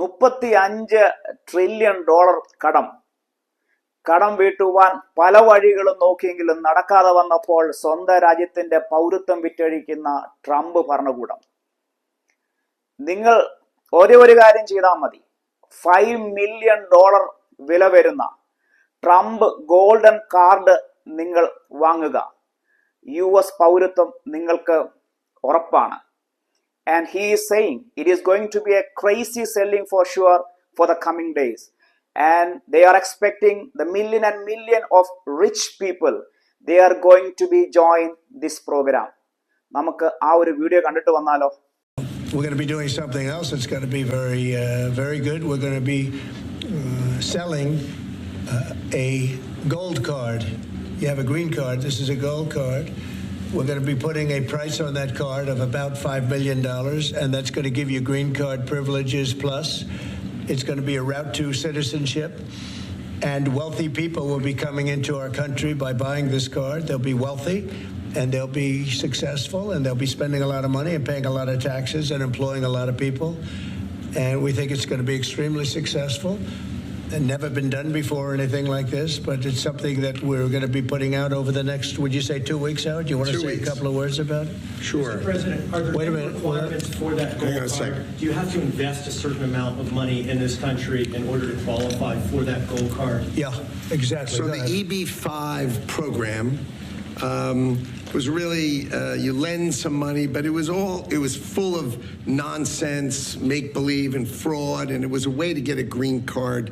$35 trillion കടം വീട്ടുവാൻ പല വഴികളും നോക്കിയെങ്കിലും നടക്കാതെ വന്നപ്പോൾ സ്വന്തം രാജ്യത്തിന്റെ പൗരത്വം വിറ്റഴിക്കുന്ന ട്രംപ് ഭരണകൂടം. നിങ്ങൾ ഒരേ ഒരു കാര്യം ചെയ്താൽ മതി. $5 മില്യൺ വില വരുന്ന ട്രംപ് ഗോൾഡൻ കാർഡ് നിങ്ങൾ വാങ്ങുക. US പൗരത്വം നിങ്ങൾക്ക് ഉറപ്പാണ്. And he is saying it is going to be a crazy selling for sure for the coming days. And they are expecting the million and million of rich people. They are going to be join this program. നമുക്ക് ആ ഒരു video കണ്ടിട്ട് വന്നാലോ? We're going to be doing something else that's going to be very good. We're going to be selling a gold card. You have a green card. This is a gold card. We're going to be putting a price on that card of about $5 million, and that's going to give you green card privileges plus. It's going to be a route to citizenship, and wealthy people will be coming into our country by buying this card. They'll be wealthy, and they'll be successful, and they'll be spending a lot of money and paying a lot of taxes and employing a lot of people. And we think it's going to be extremely successful. And never been done before or anything like this, but it's something that we're going to be putting out over the next, would you say 2 weeks, Howard? Do you want to say a couple of words about it? Sure. Mr. President, are there requirements for that gold card? Do you have to invest a certain amount of money in this country in order to qualify for that gold card? Yeah, exactly. So the EB-5 program was really, you lend some money, but it was full of nonsense, make-believe, and fraud, and it was a way to get a green card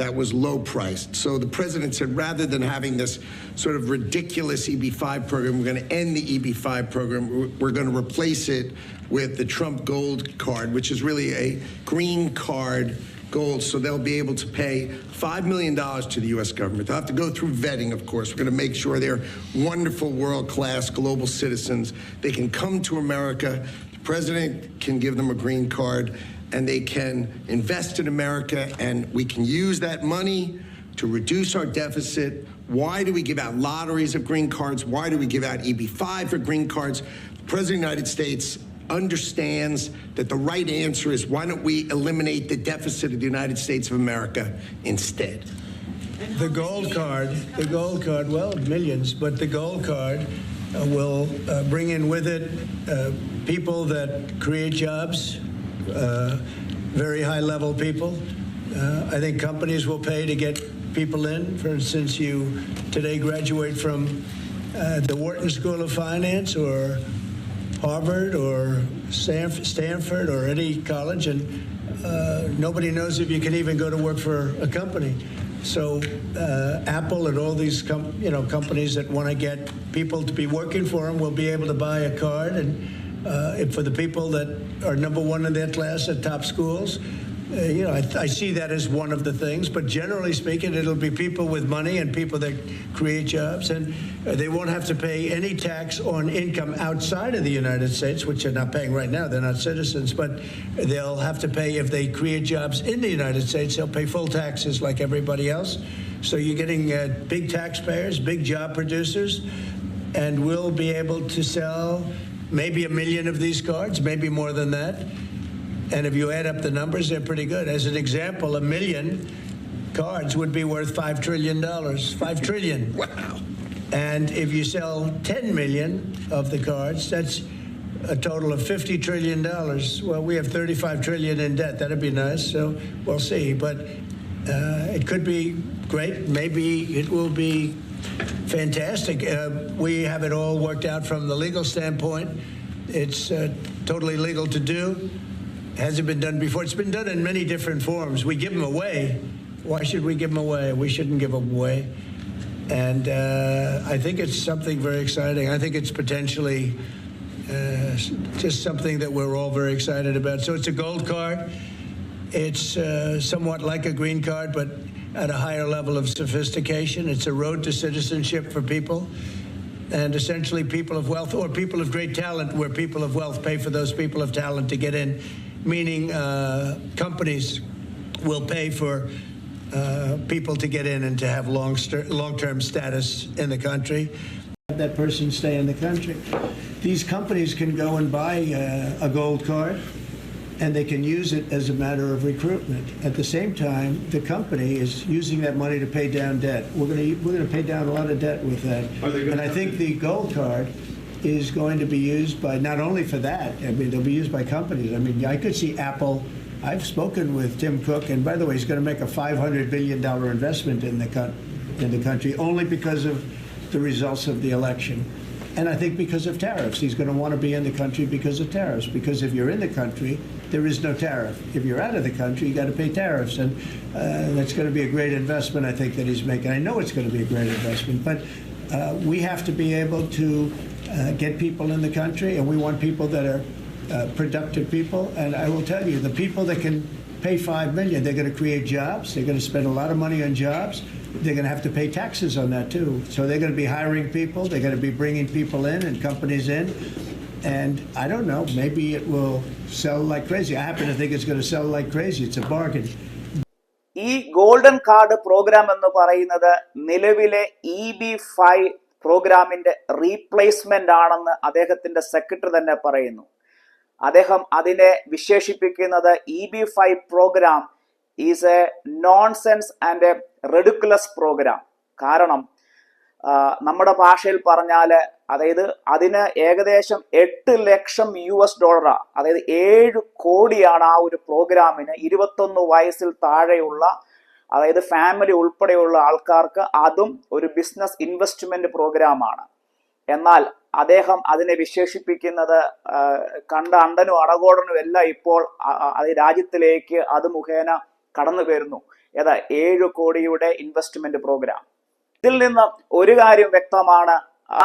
that was low-priced. So the president said, rather than having this sort of ridiculous EB-5 program, we're going to end the EB-5 program. We're going to replace it with the Trump Gold Card, which is really a green card gold, so they'll be able to pay $5 million to the U.S. government. They'll have to go through vetting, of course. We're going to make sure they're wonderful, world-class, global citizens. They can come to America. The president can give them a green card, and they can invest in America, and we can use that money to reduce our deficit. Why do we give out lotteries of green cards? Why do we give out EB-5 for green cards? The President of the United States understands that the right answer is, why don't we eliminate the deficit of the United States of America instead? The gold card, well, millions, but the gold card will bring in with it people that create jobs, very high-level people. I think companies will pay to get people in. For instance, you today graduate from the Wharton School of Finance or Harvard or Stanford or any college, and nobody knows if you can even go to work for a company. So Apple and all these companies that want to get people to be working for them will be able to buy a card, and for the people that are number one in their class at top schools, I see that as one of the things, but generally speaking, it'll be people with money and people that create jobs, and they won't have to pay any tax on income outside of the United States, which they're not paying right now. They're not citizens, but they'll have to pay, if they create jobs in the United States, they'll pay full taxes like everybody else. So you're getting big taxpayers, big job producers, and we'll be able to sell maybe 1 million of these cards, maybe more than that. And if you add up the numbers, they're pretty good. As an example, 1 million cards would be worth $5 trillion. $5 trillion. Wow. And if you sell 10 million of the cards, that's a total of $50 trillion. Well, we have 35 trillion in debt. That'd be nice. So we'll see. But it could be great. Maybe it will be fantastic. We have it all worked out from the legal standpoint. It's totally legal to do. Hasn't been done before. It's been done in many different forms. We give them away. Why should we give them away? We shouldn't give them away. And I think it's something very exciting. I think it's potentially just something that we're all very excited about. So it's a gold card. It's somewhat like a green card, but at a higher level of sophistication. It's a road to citizenship for people. And essentially people of wealth or people of great talent, where people of wealth pay for those people of talent to get in, meaning companies will pay for people to get in and to have long-term status in the country. That person stay in the country. These companies can go and buy a gold card, and they can use it as a matter of recruitment. At the same time, the company is using that money to pay down debt. We're going to pay down a lot of debt with that. And I think the gold card is going to be used by not only for that. I mean, they'll be used by companies. I mean, I could see Apple. I've spoken with Tim Cook, and by the way, he's going to make a $500 billion investment in the country only because of the results of the election. And I think because of tariffs. He's going to want to be in the country because of tariffs. Because if you're in the country, there is no tariff. If you're out of the country, you got to pay tariffs. And that's going to be a great investment, I think, that he's making. I know it's going to be a great investment. But we have to be able to get people in the country, and we want people that are productive people. And I will tell you, the people that can pay $5 million, they're going to create jobs. They're going to spend a lot of money on jobs. They're going to have to pay taxes on that too. So they're going to be hiring people. They're going to be bringing people in and companies in. And I don't know, maybe it will sell like crazy. I happen to think it's going to sell like crazy. It's a bargain. ഈ golden card programme എന്ന് പറയുന്നത് നിലവിലെ EB-5 പ്രോഗ്രാമിന്റെ replacement ആണെന്ന് അദ്ദേഹത്തിന്റെ secretary തന്നെ പറയുന്നു. അദ്ദേഹം അതിനെ വിശേഷിപ്പിക്കുന്നത് EB-5 programme is a nonsense and a ridiculous programme. കാരണം നമ്മുടെ ഭാഷയിൽ പറഞ്ഞാൽ അതായത് അതിന് ഏകദേശം 8 ലക്ഷം US ഡോളറാണ്, അതായത് 7 കോടിയാണ് ആ ഒരു പ്രോഗ്രാമിന്. 21 വയസ്സിൽ താഴെയുള്ള അതായത് ഫാമിലി ഉൾപ്പെടെയുള്ള ആൾക്കാർക്ക് അതും ഒരു ബിസിനസ് ഇൻവെസ്റ്റ്മെന്റ് പ്രോഗ്രാമാണ്. എന്നാൽ അദ്ദേഹം അതിനെ വിശേഷിപ്പിക്കുന്നത് കണ്ട അണ്ടനും അടകോടനും എല്ലാം ഇപ്പോൾ അത് രാജ്യത്തിലേക്ക് അത് മുഖേന കടന്നു വരുന്നു. ഏതാ 7 കോടിയുടെ ഇൻവെസ്റ്റ്മെന്റ് പ്രോഗ്രാം. ഇതിൽ നിന്ന് ഒരു കാര്യം വ്യക്തമാണ്,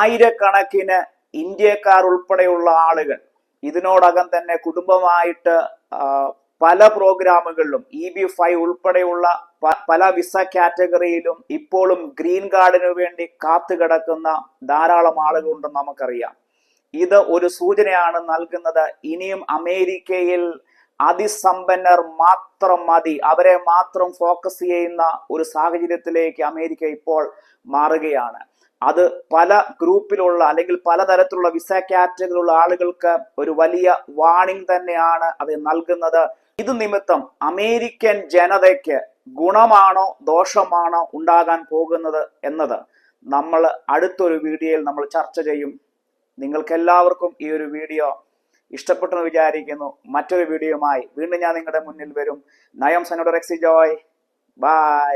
ആയിരക്കണക്കിന് ഇന്ത്യക്കാർ ഉൾപ്പെടെയുള്ള ആളുകൾ ഇതിനോടകം തന്നെ കുടുംബമായിട്ട് പല പ്രോഗ്രാമുകളിലും EB-5 ഉൾപ്പെടെയുള്ള പല വിസ കാറ്റഗറിയിലും ഇപ്പോഴും ഗ്രീൻ കാർഡിനു വേണ്ടി കാത്തുകിടക്കുന്ന ധാരാളം ആളുകളുണ്ടെന്ന് നമുക്കറിയാം. ഇത് ഒരു സൂചനയാണ് നൽകുന്നത്, ഇനിയും അമേരിക്കയിൽ അതിസമ്പന്നർ മാത്രം മതി, അവരെ മാത്രം ഫോക്കസ് ചെയ്യുന്ന ഒരു സാഹചര്യത്തിലേക്ക് അമേരിക്ക ഇപ്പോൾ മാറുകയാണ്. അത് പല ഗ്രൂപ്പിലുള്ള അല്ലെങ്കിൽ പലതരത്തിലുള്ള വിസ കാറ്റഗറിയിലുള്ള ആളുകൾക്ക് ഒരു വലിയ വാർണിംഗ് തന്നെയാണ് അത് നൽകുന്നത്. ഇത് നിമിത്തം അമേരിക്കൻ ജനതയ്ക്ക് ഗുണമാണോ ദോഷമാണോ ഉണ്ടാകാൻ പോകുന്നത് എന്നത് നമ്മൾ അടുത്തൊരു വീഡിയോയിൽ നമ്മൾ ചർച്ച ചെയ്യും. നിങ്ങൾക്ക് എല്ലാവർക്കും ഈ ഒരു വീഡിയോ ഇഷ്ടപ്പെട്ടെന്ന് വിചാരിക്കുന്നു. മറ്റൊരു വീഡിയോയുമായി വീണ്ടും ഞാൻ നിങ്ങളുടെ മുന്നിൽ വരും. നയം സനോഡ് റെക്സി ജോയ്. ബൈ.